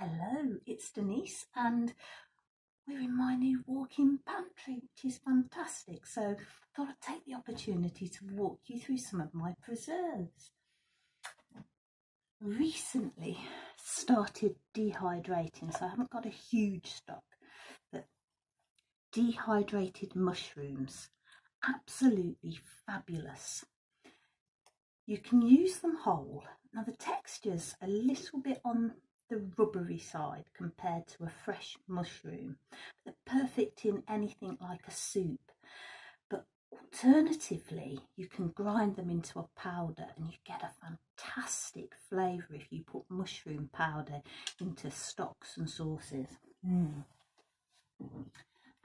Hello, it's Denise and we're in my new walk-in pantry, which is fantastic. So I thought I'd take the opportunity to walk you through some of my preserves. Recently started dehydrating, so I haven't got a huge stock, but dehydrated mushrooms, absolutely fabulous. You can use them whole. Now the texture's a little bit on the rubbery side compared to a fresh mushroom. They're perfect in anything like a soup. But alternatively, you can grind them into a powder and you get a fantastic flavour if you put mushroom powder into stocks and sauces.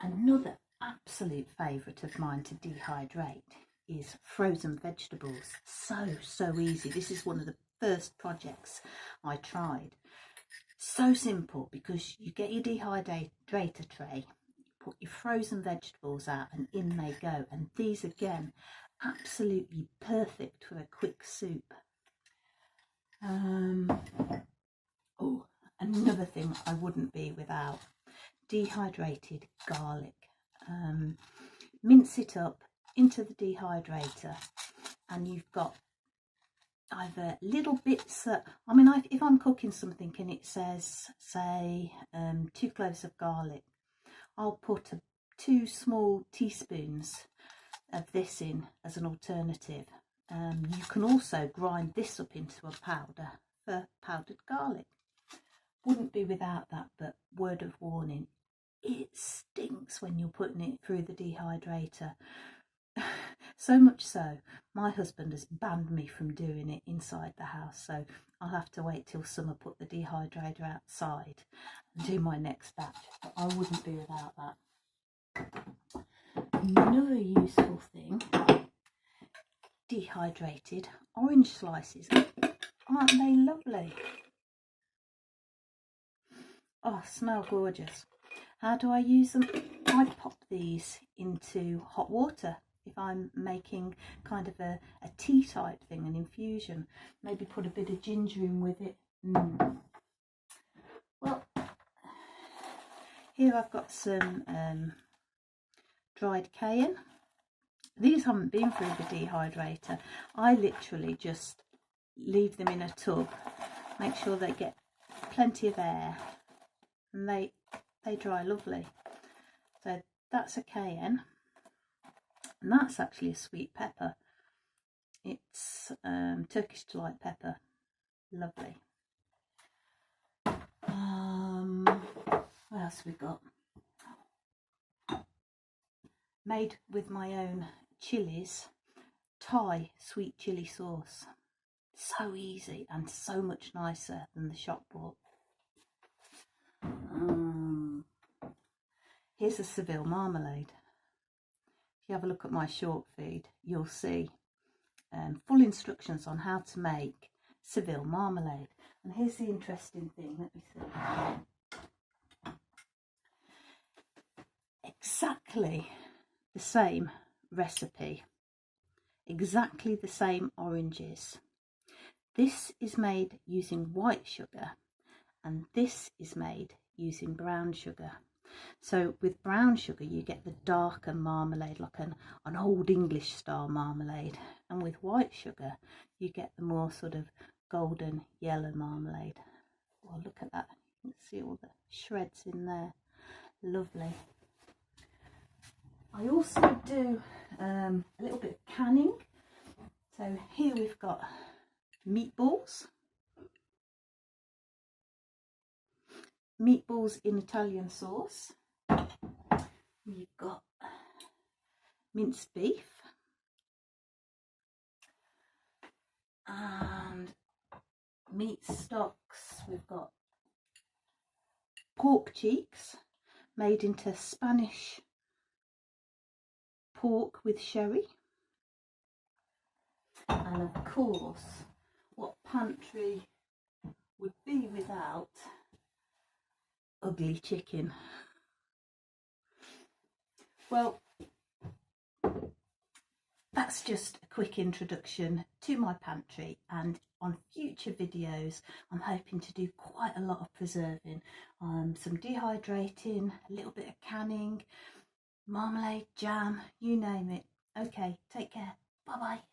Another absolute favourite of mine to dehydrate is frozen vegetables. So easy. This is one of the first projects I tried. So simple, because you get your dehydrator tray, you put your frozen vegetables out and in they go. And these again, absolutely perfect for a quick soup. Oh, another thing I wouldn't be without, dehydrated garlic. Mince it up into the dehydrator and you've got either little bits that, if I'm cooking something and it says, say, 2 cloves of garlic, I'll put 2 small teaspoons of this in as an alternative. You can also grind this up into a powder for powdered garlic. Wouldn't be without that, but word of warning, it stinks when you're putting it through the dehydrator. So much so, my husband has banned me from doing it inside the house, so I'll have to wait till summer, put the dehydrator outside and do my next batch, but I wouldn't be without that. Another useful thing, dehydrated orange slices. Aren't they lovely? Oh, smell gorgeous. How do I use them? I pop these into hot water if I'm making kind of a tea type thing, an infusion. Maybe put a bit of ginger in with it. Well, here I've got some dried cayenne. These haven't been through the dehydrator. I literally just leave them in a tub, make sure they get plenty of air, and they dry lovely. So that's a cayenne, and that's actually a sweet pepper. It's Turkish delight pepper, lovely. What else we got? Made with my own chilies, Thai sweet chili sauce. So easy and so much nicer than the shop bought. Here's a Seville marmalade. If you have a look at my short feed, you'll see full instructions on how to make Seville marmalade. And here's the interesting thing, let me see. Exactly the same recipe, exactly the same oranges. This is made using white sugar and this is made using brown sugar. So with brown sugar you get the darker marmalade, like an old English style marmalade, and with white sugar you get the more sort of golden yellow marmalade. Oh, look at that, you can see all the shreds in there, lovely. I also do a little bit of canning. So here we've got meatballs in Italian sauce. We've got minced beef and meat stocks. We've got pork cheeks made into Spanish pork with sherry, and of course what Pantry would be without ugly chicken. Well, that's just a quick introduction to my pantry, and on future videos I'm hoping to do quite a lot of preserving, some dehydrating, a little bit of canning, marmalade, jam, you name it. Okay, take care. Bye bye.